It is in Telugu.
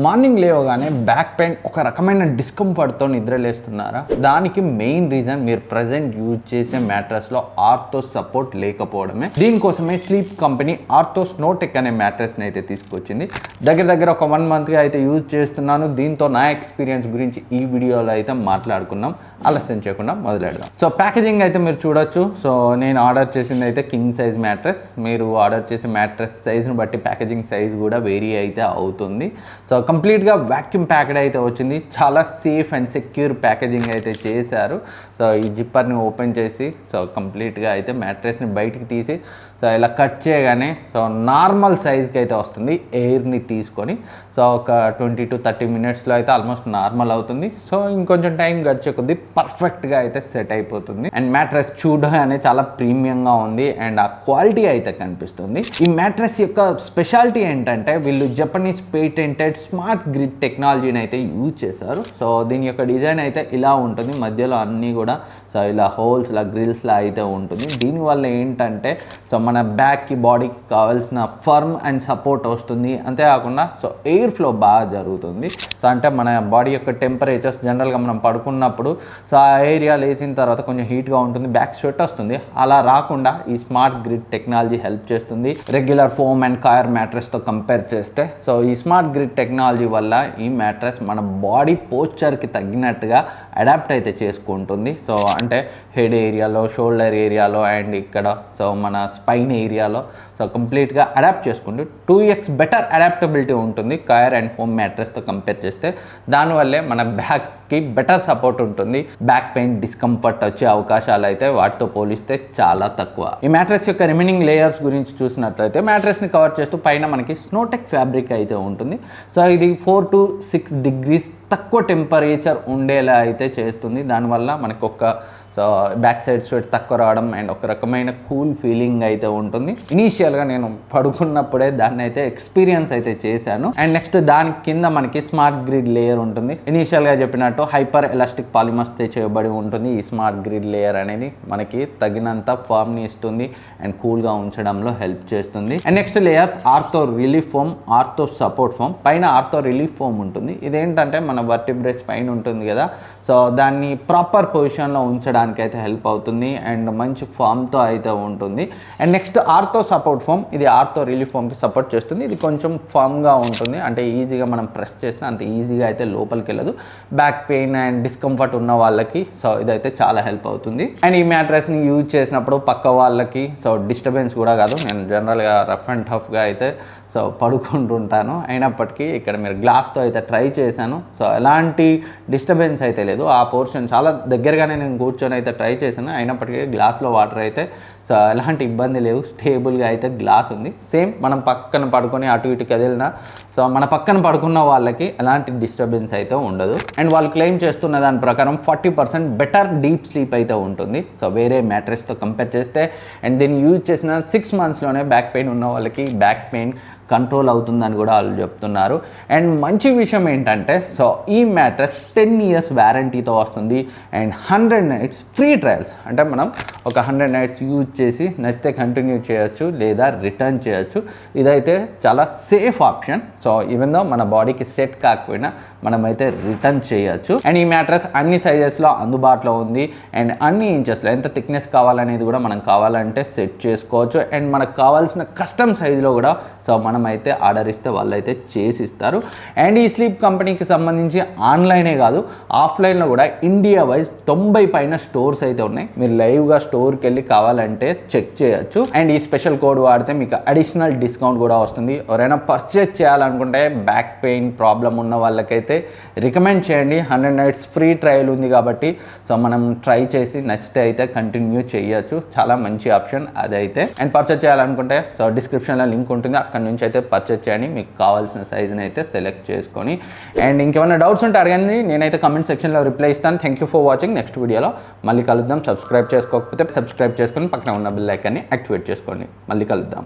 మార్నింగ్ లేవగానే బ్యాక్ పెయిన్ ఒక రకమైన డిస్కంఫర్ట్తో నిద్రలేస్తున్నారా? దానికి మెయిన్ రీజన్ మీరు ప్రజెంట్ యూజ్ చేసే మ్యాట్రెస్లో ఆర్థోస్ సపోర్ట్ లేకపోవడమే. దీనికోసమే స్లీప్ కంపెనీ ఆర్థోస్ నోటెక్ అనే మ్యాట్రెస్ని అయితే తీసుకొచ్చింది. దగ్గర ఒక 1 మంత్గా అయితే యూజ్ చేస్తున్నాను. దీంతో నా ఎక్స్పీరియన్స్ గురించి ఈ వీడియోలో అయితే మాట్లాడుకున్నాం. ఆలస్యం చేయకుండా మొదలెడదాం. సో ప్యాకేజింగ్ అయితే మీరు చూడొచ్చు. సో నేను ఆర్డర్ చేసింది అయితే కింగ్ సైజ్ మ్యాట్రెస్. మీరు ఆర్డర్ చేసే మ్యాట్రెస్ సైజ్ని బట్టి ప్యాకేజింగ్ సైజ్ కూడా వేరీ అయితే అవుతుంది. సో కంప్లీట్గా వ్యాక్యూమ్ ప్యాక్డ్ అయితే వచ్చింది. చాలా సేఫ్ అండ్ సెక్యూర్ ప్యాకేజింగ్ అయితే చేశారు. సో ఈ జిప్పర్ని ఓపెన్ చేసి సో కంప్లీట్గా అయితే మ్యాట్రెస్ని బయటికి తీసి సో ఇలా కట్ చేయగానే సో నార్మల్ సైజ్కి అయితే వస్తుంది. ఎయిర్ని తీసుకొని సో ఒక 20 to 30 మినిట్స్లో అయితే ఆల్మోస్ట్ నార్మల్ అవుతుంది. సో ఇంకొంచెం టైం గడిచే కొద్దీ పర్ఫెక్ట్గా అయితే సెట్ అయిపోతుంది. అండ్ మ్యాట్రెస్ చూడగానే చాలా ప్రీమియంగా ఉంది అండ్ ఆ క్వాలిటీ అయితే కనిపిస్తుంది. ఈ మ్యాట్రెస్ యొక్క స్పెషాలిటీ ఏంటంటే వీళ్ళు జపనీస్ పేటెంటెడ్ స్మార్ట్ గ్రిడ్ టెక్నాలజీని అయితే యూజ్ చేశారు. సో దీని యొక్క డిజైన్ అయితే ఇలా ఉంటుంది. మధ్యలో అన్నీ కూడా సో ఇలా హోల్స్ ఇలా గ్రిల్స్లా అయితే ఉంటుంది. దీనివల్ల ఏంటంటే సో మన బ్యాక్కి బాడీకి కావాల్సిన ఫర్మ్ అండ్ సపోర్ట్ వస్తుంది. అంతేకాకుండా సో ఎయిర్ ఫ్లో బాగా జరుగుతుంది. సో అంటే మన బాడీ యొక్క టెంపరేచర్స్ జనరల్గా మనం పడుకున్నప్పుడు సో ఆ ఏరియా లేచిన తర్వాత కొంచెం హీట్గా ఉంటుంది, బ్యాక్ స్వెట్ వస్తుంది. అలా రాకుండా ఈ స్మార్ట్ గ్రిడ్ టెక్నాలజీ హెల్ప్ చేస్తుంది. రెగ్యులర్ ఫోమ్ అండ్ కాయర్ మ్యాట్రెస్తో కంపేర్ చేస్తే సో ఈ స్మార్ట్ గ్రిడ్ టెక్నాలజీ వల్ల ఈ మ్యాట్రెస్ మన బాడీ పోస్చర్కి తగ్గినట్టుగా అడాప్ట్ అయితే చేసుకుంటుంది. సో అంటే హెడ్ ఏరియాలో, షోల్డర్ ఏరియాలో అండ్ ఇక్కడ సో మన స్పైన్ ఏరియాలో సో కంప్లీట్గా అడాప్ట్ చేసుకుంటూ 2x బెటర్ అడాప్టబిలిటీ ఉంటుంది కాయర్ అండ్ ఫోమ్ మ్యాట్రెస్తో కంపేర్ చేస్తే. దానివల్లే మన బ్యాక్కి బెటర్ సపోర్ట్ ఉంటుంది. బ్యాక్ పెయిన్, డిస్కంఫర్ట్ వచ్చే అవకాశాలు అయితే వాటితో పోలిస్తే చాలా తక్కువ. ఈ మ్యాట్రెస్ యొక్క రిమైనింగ్ లేయర్స్ గురించి చూసినట్లయితే మ్యాట్రెస్ని కవర్ చేస్తూ పైన మనకి స్నోటెక్ ఫ్యాబ్రిక్ అయితే ఉంటుంది. సో ఇది 4 to 6 degrees తక్కువ టెంపరేచర్ ఉండేలా అయితే చేస్తుంది. దానివల్ల మనకు ఒక సో బ్యాక్ సైడ్ స్వెట్ తక్కువ రావడం అండ్ ఒక రకమైన కూల్ ఫీలింగ్ అయితే ఉంటుంది. ఇనీషియల్గా నేను పడుకున్నప్పుడే దాన్ని అయితే ఎక్స్పీరియన్స్ అయితే చేశాను. అండ్ నెక్స్ట్ దాని కింద మనకి స్మార్ట్ గ్రిడ్ లేయర్ ఉంటుంది. ఇనీషియల్గా చెప్పినట్టు హైపర్ ఎలాస్టిక్ పాలిమర్స్తో చేయబడి ఉంటుంది. ఈ స్మార్ట్ గ్రిడ్ లేయర్ అనేది మనకి తగినంత ఫామ్ని ఇస్తుంది అండ్ కూల్గా ఉంచడంలో హెల్ప్ చేస్తుంది. And next layers ortho relief foam, ortho support foam. పైన ఆర్థో రిలీఫ్ ఫోమ్ ఉంటుంది. ఇదేంటంటే మన వర్టిబ్రేస్ పైన ఉంటుంది కదా, సో దాన్ని ప్రాపర్ పొజిషన్లో ఉంచడానికి అయితే హెల్ప్ అవుతుంది అండ్ మంచి ఫామ్తో అయితే ఉంటుంది. And next ortho support foam. ఇది ఆర్థో రిలీఫ్ ఫోమ్కి సపోర్ట్ చేస్తుంది. ఇది కొంచెం ఫామ్గా ఉంటుంది. అంటే ఈజీగా మనం ప్రెస్ చేసినా అంత ఈజీగా అయితే లోపలికి వెళ్ళదు. బ్యాక్ పెయిన్ అండ్ డిస్కంఫర్ట్ ఉన్న వాళ్ళకి సో ఇదైతే చాలా హెల్ప్ అవుతుంది. అండ్ ఈ మ్యాట్రెస్ని యూజ్ చేసినప్పుడు పక్క వాళ్ళకి సో డిస్టర్బెన్స్ కూడా కాదు. నేను జనరల్గా రఫ్ అండ్ టఫ్గా అయితే సో పడుకుంటుంటాను. అయినప్పటికీ ఇక్కడ మీరు గ్లాస్తో అయితే ట్రై చేశాను. సో ఎలాంటి డిస్టర్బెన్స్ అయితే లేదు. ఆ పోర్షన్ చాలా దగ్గరగానే నేను కూర్చొని అయితే ట్రై చేశాను. అయినప్పటికీ గ్లాస్లో వాటర్ అయితే సో ఎలాంటి ఇబ్బంది లేవు. స్టేబుల్గా అయితే గ్లాస్ ఉంది. సేమ్ మనం పక్కన పడుకొని అటు ఇటు కదిలినా సో మన పక్కన పడుకున్న వాళ్ళకి ఎలాంటి డిస్టర్బెన్స్ అయితే ఉండదు. అండ్ వాళ్ళు క్లెయిమ్ చేస్తున్న దాని ప్రకారం 40% బెటర్ డీప్ స్లీప్ అయితే ఉంటుంది సో వేరే మ్యాట్రెస్తో కంపేర్ చేస్తే. అండ్ దీన్ని యూజ్ చేసిన 6 monthsలోనే బ్యాక్ పెయిన్ ఉన్న వాళ్ళకి బ్యాక్ పెయిన్ కంట్రోల్ అవుతుందని కూడా వాళ్ళు చెప్తున్నారు. అండ్ మంచి విషయం ఏంటంటే సో ఈ మ్యాట్రెస్ 10 years వ్యారంటీతో వస్తుంది అండ్ 100 nights ఫ్రీ ట్రయల్స్. అంటే మనం ఒక 100 nights యూజ్ చేసి నచ్చితే కంటిన్యూ చేయొచ్చు లేదా రిటర్న్ చేయొచ్చు. ఇదైతే చాలా safe option. So even though మన బాడీకి సెట్ కాకపోయినా మనమైతే రిటర్న్ చేయొచ్చు. అండ్ ఈ మ్యాట్రెస్ అన్ని సైజెస్లో అందుబాటులో ఉంది అండ్ అన్ని ఇంచెస్లో ఎంత థిక్నెస్ కావాలనేది కూడా మనం కావాలంటే సెట్ చేసుకోవచ్చు. అండ్ మనకు కావాల్సిన కస్టమ్ సైజులో కూడా సో మనం అయితే ఆర్డర్ ఇస్తే వాళ్ళు అయితే చేసి ఇస్తారు. అండ్ ఈ స్లీప్ కంపెనీకి సంబంధించి ఆన్లైనే కాదు ఆఫ్లైన్లో కూడా ఇండియా వైజ్ 90 పైన స్టోర్స్ అయితే ఉన్నాయి. మీరు లైవ్గా స్టోర్కి వెళ్ళి కావాలంటే చెక్ చేయొచ్చు. అండ్ ఈ స్పెషల్ కోడ్ వాడితే మీకు అడిషనల్ డిస్కౌంట్ కూడా వస్తుంది. ఎవరైనా పర్చేజ్ చేయాలనుకుంటే బ్యాక్ పెయిన్ ప్రాబ్లం ఉన్న వాళ్ళకైతే రికమెండ్ చేయండి. 100 nights ఫ్రీ ట్రయల్ ఉంది కాబట్టి సో మనం ట్రై చేసి నచ్చితే అయితే కంటిన్యూ చేయొచ్చు. చాలా మంచి ఆప్షన్ అదైతే. అండ్ పర్చేజ్ చేయాలనుకుంటే సో డిస్క్రిప్షన్లో లింక్ ఉంటుంది, అక్కడ నుంచి అయితే పర్చేజ్ చేయండి. మీకు కావాల్సిన సైజుని అయితే సెలెక్ట్ చేసుకొని. అండ్ ఇంకేమైనా డౌట్స్ ఉంటే అడగండి, నేనైతే కమెంట్ సెక్షన్లో రిప్లై ఇస్తాను. Thank you for watching. Next వీడియోలో మళ్ళీ కలుద్దాం. సబ్స్క్రైబ్ చేసుకోకపోతే సబ్స్క్రైబ్ చేసుకొని పక్కన ఉన్న బెల్ ఐకాన్ని యాక్టివేట్ చేసుకోండి. మళ్ళీ కలుద్దాం.